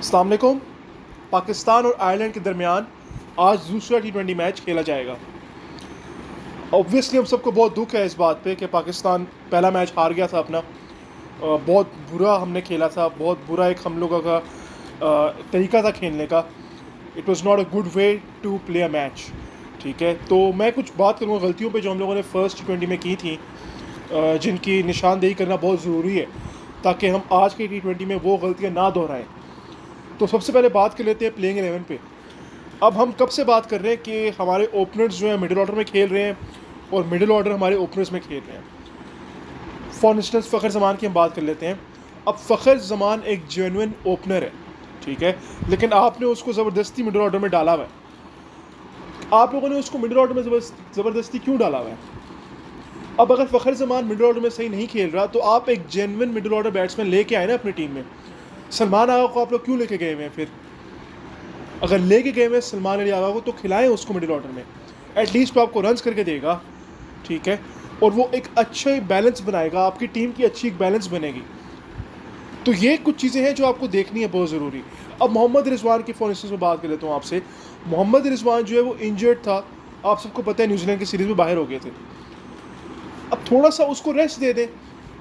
अस्सलाम वालेकुम। पाकिस्तान और आयरलैंड के दरमियान आज दूसरा T20 मैच खेला जाएगा। ऑब्वियसली हम सबको बहुत दुख है इस बात पे कि पाकिस्तान पहला मैच हार गया था अपना। बहुत बुरा हमने खेला था, बहुत बुरा एक हम लोगों का तरीका था खेलने का। It was not a good way to play a match. ठीक है, तो मैं कुछ बात करूँगा गलतियों पे जो हम लोगों ने फर्स्ट T20 में की थी, जिनकी निशानदेही करना बहुत ज़रूरी है ताकि हम आज के T20 में वो गलतियाँ ना दोहराएं। तो सबसे पहले बात कर लेते हैं प्लेइंग 11 पे। अब हम कब से बात कर रहे हैं कि हमारे ओपनर्स जो हैं मिडिल ऑर्डर में खेल रहे हैं और मिडिल ऑर्डर हमारे ओपनर्स में खेल रहे हैं। फॉर इंस्टेंस फ़खर ज़मान की हम बात कर लेते हैं। अब फ़खर ज़मान एक जेन्युइन ओपनर है, ठीक है, लेकिन आपने उसको ज़बरदस्ती मिडिल ऑर्डर में डाला हुआ है। आप लोगों ने उसको मिडिल ऑर्डर में ज़बरदस्ती क्यों डाला हुआ है? अब अगर फ़खर ज़मान मिडिल ऑर्डर में सही नहीं खेल रहा तो आप एक जेन्युइन मिडिल ऑर्डर बैट्समैन लेके आए ना अपनी टीम में। सलमान आगा को आप लोग क्यों लेके गए हुए हैं? फिर अगर लेके गए हुए सलमान अली आगा को तो खिलाएं उसको मिडिल ऑर्डर में। एटलीस्ट वो आपको रन्स करके देगा, ठीक है, और वो एक अच्छा बैलेंस बनाएगा, आपकी टीम की अच्छी एक बैलेंस बनेगी। तो ये कुछ चीज़ें हैं जो आपको देखनी है बहुत ज़रूरी। अब मोहम्मद रिजवान की फॉर इंस्टेंस में बात कर लेता हूँ आपसे। मोहम्मद रिजवान जो है वो इंजर्ड था, आप सबको पता है, न्यूजीलैंड की सीरीज़ में बाहर हो गए थे। अब थोड़ा सा उसको रेस्ट दे दें।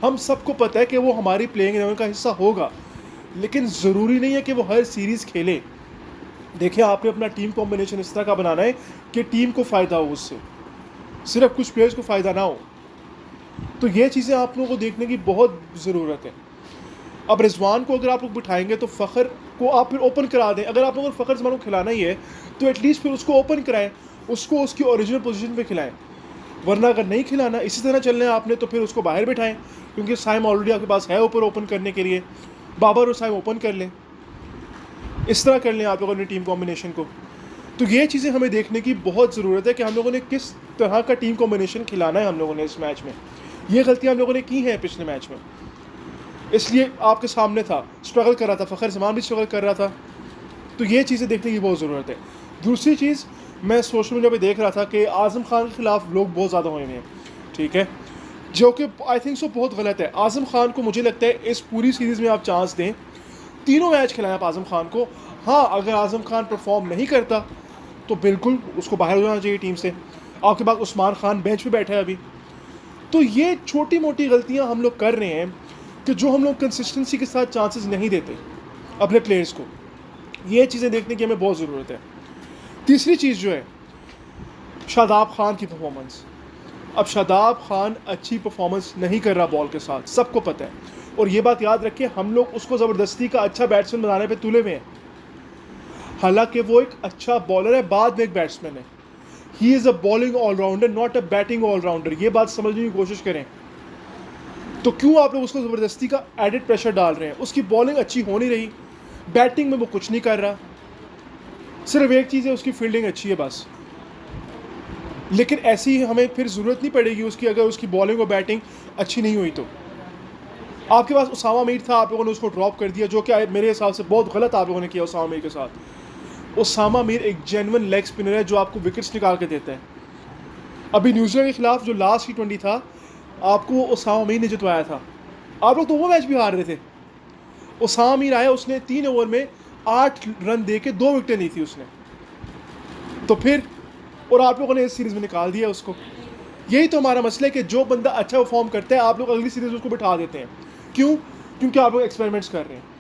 हम सबको पता है कि वो हमारी प्लेइंग 11 का हिस्सा होगा, लेकिन ज़रूरी नहीं है कि वो हर सीरीज़ खेले। देखिए, आपने अपना टीम कॉम्बिनेशन इस तरह का बनाना है कि टीम को फ़ायदा हो उससे, सिर्फ कुछ प्लेयर्स को फ़ायदा ना हो। तो ये चीज़ें आप लोगों को देखने की बहुत ज़रूरत है। अब रिजवान को अगर आप लोग बिठाएंगे तो फ़खर को आप फिर ओपन करा दें। अगर आप लोगों को फ़खर ज़मान को खिलाना ही है तो एटलीस्ट फिर उसको ओपन कराएं, उसको उसकी ओरिजिनल पोजीशन पे खिलाएं। वरना अगर नहीं खिलाना, इसी तरह चलना है आपने, तो फिर उसको बाहर बिठाएं, क्योंकि साइम ऑलरेडी आपके पास है ऊपर ओपन करने के लिए। बाबर और साइम ओपन कर लें, इस तरह कर लें आप लोगों ने टीम कॉम्बिनेशन को। तो ये चीज़ें हमें देखने की बहुत ज़रूरत है कि हम लोगों ने किस तरह का टीम कॉम्बिनेशन खिलाना है हम लोगों ने इस मैच में। ये गलतियाँ हम लोगों ने की हैं पिछले मैच में, इसलिए आपके सामने था, स्ट्रगल कर रहा था, फ़खर ज़मान भी स्ट्रगल कर रहा था। तो ये चीज़ें देखने की बहुत ज़रूरत है। दूसरी चीज़, मैं सोशल मीडिया पे देख रहा था कि आज़म खान के ख़िलाफ़ लोग बहुत ज़्यादा हुए हैं, ठीक है, जो कि आई थिंक सो बहुत गलत है। आज़म खान को मुझे लगता है इस पूरी सीरीज़ में आप चांस दें, तीनों मैच खिलाएं आप आज़म खान को। हाँ, अगर आज़म खान परफॉर्म नहीं करता तो बिल्कुल उसको बाहर हो जाना चाहिए टीम से। आपके पास उस्मान खान बेंच पे बैठा है अभी। तो ये छोटी मोटी गलतियां हम लोग कर रहे हैं कि जो हम लोग कंसिस्टेंसी के साथ चांसेस नहीं देते अपने प्लेयर्स को। ये चीज़ें देखने की हमें बहुत ज़रूरत है। तीसरी चीज़ जो है, शादाब खान की परफॉर्मेंस। अब शादाब खान अच्छी परफॉर्मेंस नहीं कर रहा बॉल के साथ, सबको पता है, और ये बात याद रखिए, हम लोग उसको ज़बरदस्ती का अच्छा बैट्समैन बनाने पे तुले हुए हैं। हालांकि वो एक अच्छा बॉलर है, बाद में एक बैट्समैन है। He is a bowling allrounder, not a batting allrounder. ये बात समझने की कोशिश करें। तो क्यों आप लोग उसको ज़बरदस्ती का एडिड प्रेशर डाल रहे हैं? उसकी बॉलिंग अच्छी हो नहीं रही, बैटिंग में वो कुछ नहीं कर रहा, सिर्फ एक चीज़ है, उसकी फील्डिंग अच्छी है बस। लेकिन ऐसी हमें फिर ज़रूरत नहीं पड़ेगी उसकी अगर उसकी बॉलिंग और बैटिंग अच्छी नहीं हुई तो। आपके पास उसामा मीर था, आप लोगों ने उसको ड्रॉप कर दिया, जो कि मेरे हिसाब से बहुत गलत आप लोगों ने किया उसामा मीर के साथ। उसामा मीर एक जेन्युइन लेग स्पिनर है जो आपको विकेट्स निकाल के देता है। अभी न्यूजीलैंड के खिलाफ जो लास्ट T20 था, आपको वो उसामा मीर ने जितवाया था। आप लोग तो वो मैच भी हार रहे थे। उसामा मीर आया, उसने 3 ओवर में 8 रन दे के 2 विकेटें ली थी उसने। तो फिर, और आप लोगों ने इस सीरीज़ में निकाल दिया उसको। यही तो हमारा मसला है कि जो बंदा अच्छा परफॉर्म करता है आप लोग अगली सीरीज़ उसको बिठा देते हैं। क्यों? क्योंकि आप लोग एक्सपेरिमेंट्स कर रहे हैं।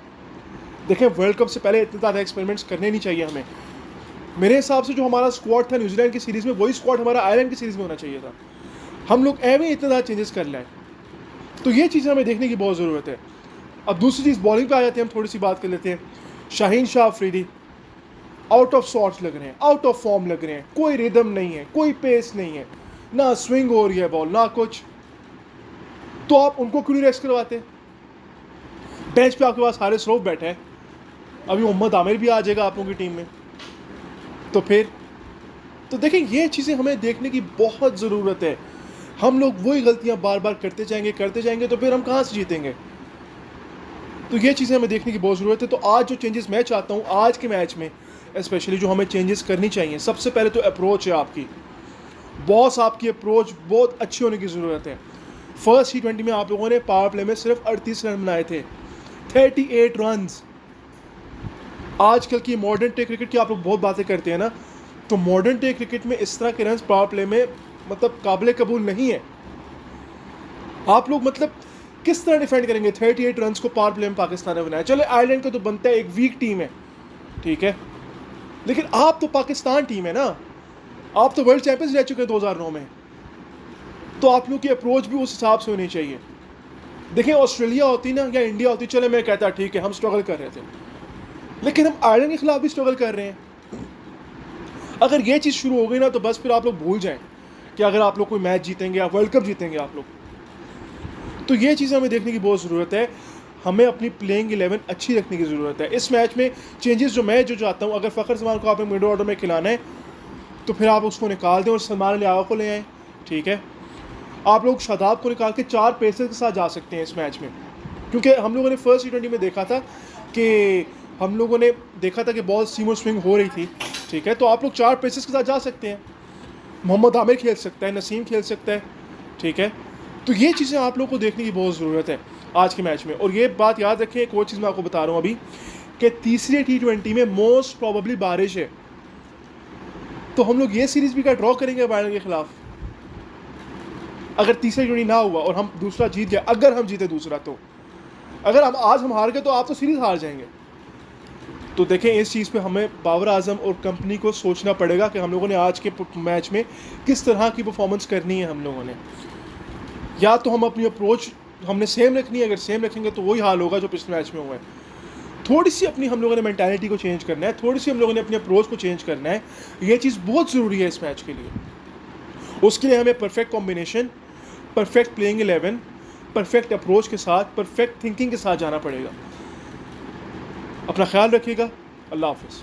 देखें, वर्ल्ड कप से पहले इतने ज़्यादा एक्सपेरिमेंट्स करने नहीं चाहिए हमें। मेरे हिसाब से जो हमारा स्क्वाड था न्यूजीलैंड की सीरीज़ में, वही स्क्वाड हमारा आयरलैंड की सीरीज़ में होना चाहिए था। हम लोग एवं इतने ज़्यादा चेंजेस कर लाए। तो ये चीज़ें हमें देखने की बहुत ज़रूरत है। अब दूसरी चीज़, बॉलिंग पे आ जाते हैं, हम थोड़ी सी बात कर लेते हैं। Shaheen Shah Afridi out of sorts लग रहे हैं, आउट ऑफ फॉर्म लग रहे हैं, कोई रिदम नहीं है, कोई पेस नहीं है, ना स्विंग हो रही है बॉल, ना कुछ। तो आप उनको क्यों नहीं रेस्ट करवाते? बेंच पे आपके पास हारिस रऊफ बैठा है, अभी मोहम्मद आमिर भी आ जाएगा आप लोगों की टीम में। तो फिर तो देखें, ये चीज़ें हमें देखने की बहुत ज़रूरत है। हम लोग वही गलतियां बार बार करते जाएंगे तो फिर हम कहाँ से जीतेंगे? तो ये चीज़ें हमें देखने की बहुत ज़रूरत है। तो आज जो चेंजेस मैं चाहता हूँ आज के मैच में स्पेशली, जो हमें चेंजेस करनी चाहिए, सबसे पहले तो अप्रोच है आपकी। बॉस, आपकी अप्रोच बहुत अच्छी होने की ज़रूरत है। फर्स्ट T20 में आप लोगों ने पावर प्ले में सिर्फ 38 रन बनाए थे, 38 रन। आजकल की मॉडर्न डे क्रिकेट की आप लोग बहुत बातें करते हैं ना, तो मॉडर्न डे क्रिकेट में इस तरह के रन पावर प्ले में मतलब काबिल कबूल नहीं है। आप लोग मतलब किस तरह डिफेंड करेंगे 38 रन को पावर प्ले में पाकिस्तान ने बनाया। चले आयरलैंड का तो बनता है, एक वीक टीम है, ठीक है, लेकिन आप तो पाकिस्तान टीम है ना, आप तो वर्ल्ड चैंपियंस रह चुके हैं 2009 में, तो आप लोग की अप्रोच भी उस हिसाब से होनी चाहिए। देखिए ऑस्ट्रेलिया होती ना या इंडिया होती, चले मैं कहता ठीक है हम स्ट्रगल कर रहे थे, लेकिन हम आयरलैंड के खिलाफ भी स्ट्रगल कर रहे हैं। अगर ये चीज़ शुरू हो गई ना तो बस फिर आप लोग भूल जाएं कि अगर आप लोग कोई मैच जीतेंगे या वर्ल्ड कप जीतेंगे आप लोग। तो ये चीज़ें हमें देखने की बहुत ज़रूरत है, हमें अपनी प्लेइंग 11 अच्छी रखने की ज़रूरत है। इस मैच में चेंजेस जो मैं चाहता हूँ, अगर फ़खर जमान को आपने मिडल ऑर्डर में खिलाना है तो फिर आप उसको निकाल दें और सलमान लियावा को ले आएँ, ठीक है। आप लोग शादाब को निकाल के 4 पेसर के साथ जा सकते हैं इस मैच में, क्योंकि हम लोगों ने फर्स्ट T20 में देखा था कि बॉल सीम और स्विंग हो रही थी, ठीक है। तो आप लोग 4 पेसर्स के साथ जा सकते हैं, मोहम्मद आमिर खेल सकता है, नसीम खेल सकता है, ठीक है। तो ये चीज़ें आप लोग को देखने की बहुत ज़रूरत है आज के मैच में। और ये बात याद रखें, एक और चीज़ मैं आपको बता रहा हूँ अभी, कि तीसरे T20 में मोस्ट प्रॉबेबली बारिश है, तो हम लोग ये सीरीज़ भी क्या ड्रॉ करेंगे बायरन के खिलाफ। अगर तीसरा T20 ना हुआ और हम दूसरा जीत गए, अगर हम जीते दूसरा, तो अगर हम आज हार गए तो आप तो सीरीज़ हार जाएंगे। तो देखें इस चीज़ पे हमें बाबर आजम और कंपनी को सोचना पड़ेगा कि हम लोगों ने आज के मैच में किस तरह की परफॉर्मेंस करनी है। हम लोगों ने या तो हम अपनी अप्रोच हमने सेम रखनी है, अगर सेम रखेंगे तो वही हाल होगा जो पिछले मैच में हुआ है। थोड़ी सी अपनी हम लोगों ने मेंटालिटी को चेंज करना है, थोड़ी सी हम लोगों ने अपनी अप्रोच को चेंज करना है। ये चीज़ बहुत ज़रूरी है इस मैच के लिए। उसके लिए हमें perfect combination, perfect playing 11, perfect approach के साथ, परफेक्ट थिंकिंग के साथ जाना पड़ेगा। अपना ख्याल रखिएगा। अल्लाह हाफ़िज़।